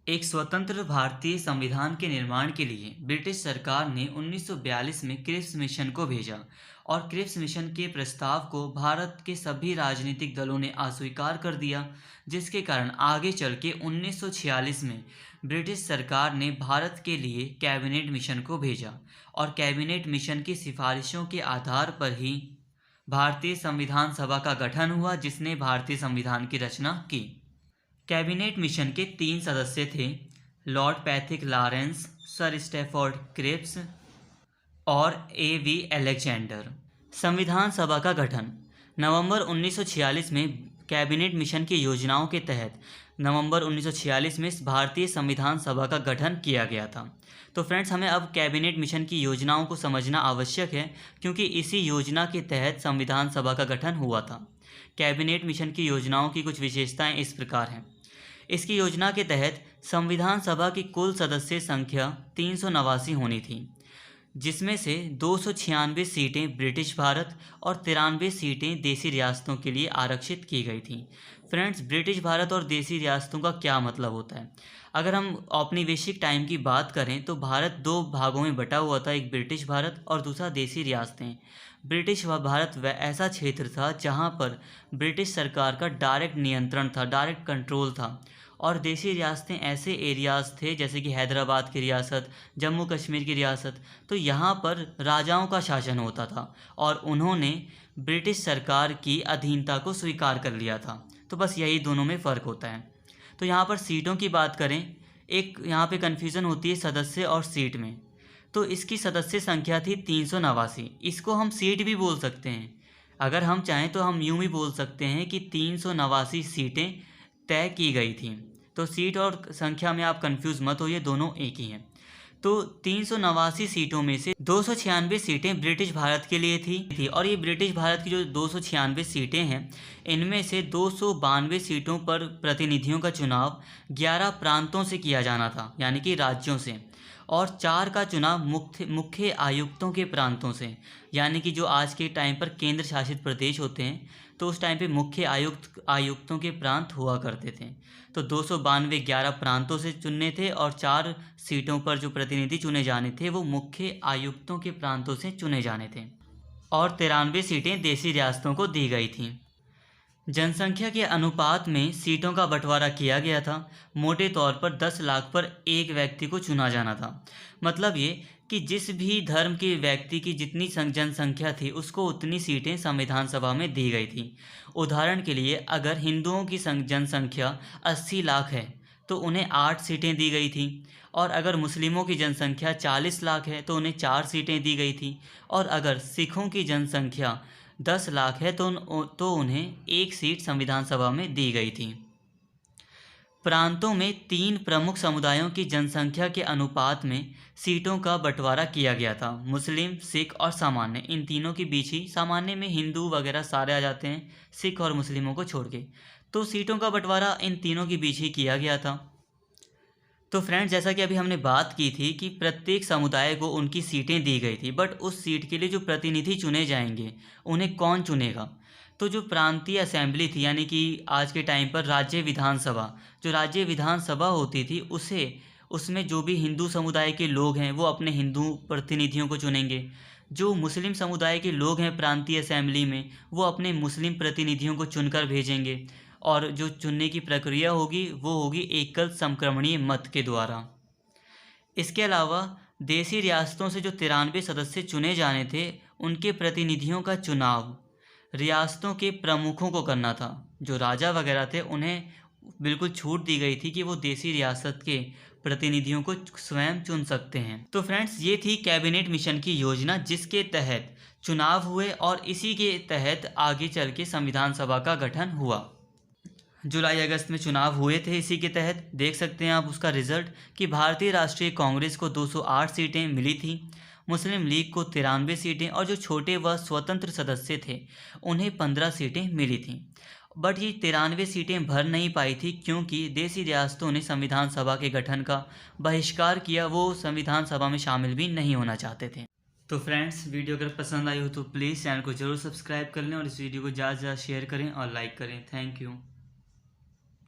एक स्वतंत्र भारतीय संविधान के निर्माण के लिए ब्रिटिश सरकार ने 1942 में क्रिप्स मिशन को भेजा और क्रिप्स मिशन के प्रस्ताव को भारत के सभी राजनीतिक दलों ने अस्वीकार कर दिया, जिसके कारण आगे चल के 1946 में ब्रिटिश सरकार ने भारत के लिए कैबिनेट मिशन को भेजा और कैबिनेट मिशन की सिफारिशों के आधार पर ही भारतीय संविधान सभा का गठन हुआ, जिसने भारतीय संविधान की रचना की। कैबिनेट मिशन के 3 सदस्य थे, lord Pethick Lawrence, sir Stafford Cripps और A.V. अलेक्जेंडर। संविधान सभा का गठन नवंबर 1946 में कैबिनेट मिशन की योजनाओं के तहत नवंबर 1946 में भारतीय संविधान सभा का गठन किया गया था। तो फ्रेंड्स, हमें अब कैबिनेट मिशन की योजनाओं को समझना आवश्यक है, क्योंकि इसी योजना के तहत संविधान सभा का गठन हुआ था। कैबिनेट मिशन की योजनाओं की कुछ विशेषताएं इस प्रकार हैं। इसकी योजना के तहत संविधान सभा की कुल सदस्य संख्या 389 होनी थी, जिसमें से 296 सीटें ब्रिटिश भारत और 93 सीटें देसी रियासतों के लिए आरक्षित की गई थी। फ्रेंड्स, ब्रिटिश भारत और देसी रियासतों का क्या मतलब होता है? अगर हम औपनिवेशिक टाइम की बात करें तो भारत 2 भागों में बटा हुआ था, एक ब्रिटिश भारत और दूसरा देसी रियासतें। ब्रिटिश भारत वह ऐसा क्षेत्र था जहां पर ब्रिटिश सरकार का डायरेक्ट नियंत्रण था, डायरेक्ट कंट्रोल था, और देसी रियासतें ऐसे एरियाज़ थे जैसे कि हैदराबाद की रियासत, जम्मू कश्मीर की रियासत। तो यहाँ पर राजाओं का शासन होता था और उन्होंने ब्रिटिश सरकार की अधीनता को स्वीकार कर लिया था। तो बस यही दोनों में फ़र्क होता है। तो यहाँ पर सीटों की बात करें, एक यहाँ पे कन्फ्यूज़न होती है सदस्य और सीट में। तो इसकी सदस्य संख्या थी 389। इसको हम सीट भी बोल सकते हैं। अगर हम चाहें तो हम यूँ भी बोल सकते हैं कि 389 सीटें तय की गई थी। तो सीट और संख्या में आप कंफ्यूज मत होइए, दोनों एक ही हैं। तो 389 सीटों में से 296 सीटें ब्रिटिश भारत के लिए थी और ये ब्रिटिश भारत की जो 296 सीटें हैं, इनमें से 292 सीटों पर प्रतिनिधियों का चुनाव 11 प्रांतों से किया जाना था, यानी कि राज्यों से, और 4 का चुनाव मुख्य आयुक्तों के प्रांतों से, यानी कि जो आज के टाइम पर केंद्र शासित प्रदेश होते हैं, तो उस टाइम पे मुख्य आयुक्तों के प्रांत हुआ करते थे। तो 292 11 प्रांतों से चुनने थे और 4 सीटों पर जो प्रतिनिधि चुने जाने थे वो मुख्य आयुक्तों के प्रांतों से चुने जाने थे, और 93 सीटें देसी रियासतों को दी गई थीं। जनसंख्या के अनुपात में सीटों का बंटवारा किया गया था। मोटे तौर पर 10 लाख पर एक व्यक्ति को चुना जाना था। मतलब ये कि जिस भी धर्म के व्यक्ति की जितनी जनसंख्या थी उसको उतनी सीटें संविधान सभा में दी गई थी। उदाहरण के लिए, अगर हिंदुओं की जनसंख्या 80 लाख है तो उन्हें 8 सीटें दी गई थी, और अगर मुस्लिमों की जनसंख्या 40 लाख है तो उन्हें 4 सीटें दी गई थी, और अगर सिखों की जनसंख्या 10 लाख है तो उन्हें 1 सीट संविधान सभा में दी गई थी। प्रांतों में 3 प्रमुख समुदायों की जनसंख्या के अनुपात में सीटों का बंटवारा किया गया था, मुस्लिम, सिख और सामान्य। इन तीनों के बीच ही, सामान्य में हिंदू वगैरह सारे आ जाते हैं, सिख और मुस्लिमों को छोड़ के। तो सीटों का बंटवारा इन तीनों के बीच ही किया गया था। तो फ्रेंड्स, जैसा कि अभी हमने बात की थी कि प्रत्येक समुदाय को उनकी सीटें दी गई थी, बट उस सीट के लिए जो प्रतिनिधि चुने जाएंगे उन्हें कौन चुनेगा? तो जो प्रांतीय असेंबली थी, यानी कि आज के टाइम पर राज्य विधानसभा, जो राज्य विधानसभा होती थी, उसमें जो भी हिंदू समुदाय के लोग हैं वो अपने हिंदू प्रतिनिधियों को चुनेंगे। जो मुस्लिम समुदाय के लोग हैं प्रांतीय असेंबली में, वो अपने मुस्लिम प्रतिनिधियों को चुनकर भेजेंगे, और जो चुनने की प्रक्रिया होगी वो होगी एकल समक्रमणीय मत के द्वारा। इसके अलावा देसी रियासतों से जो 93 सदस्य चुने जाने थे, उनके प्रतिनिधियों का चुनाव रियासतों के प्रमुखों को करना था। जो राजा वगैरह थे उन्हें बिल्कुल छूट दी गई थी कि वो देसी रियासत के प्रतिनिधियों को स्वयं चुन सकते हैं। तो फ्रेंड्स, ये थी कैबिनेट मिशन की योजना, जिसके तहत चुनाव हुए और इसी के तहत आगे चल के संविधान सभा का गठन हुआ। जुलाई अगस्त में चुनाव हुए थे। इसी के तहत देख सकते हैं आप उसका रिजल्ट कि भारतीय राष्ट्रीय कांग्रेस को 208 सीटें मिली थी, मुस्लिम लीग को 93 सीटें, और जो छोटे व स्वतंत्र सदस्य थे उन्हें 15 सीटें मिली थीं। बट ये 93 सीटें भर नहीं पाई थी, क्योंकि देसी रियासतों ने संविधान सभा के गठन का बहिष्कार किया। वो संविधान सभा में शामिल भी नहीं होना चाहते थे। तो फ्रेंड्स, वीडियो अगर पसंद आई हो तो प्लीज़ चैनल को जरूर सब्सक्राइब कर लें और इस वीडियो को ज़्यादा से ज़्यादा शेयर करें और लाइक करें। Thank you.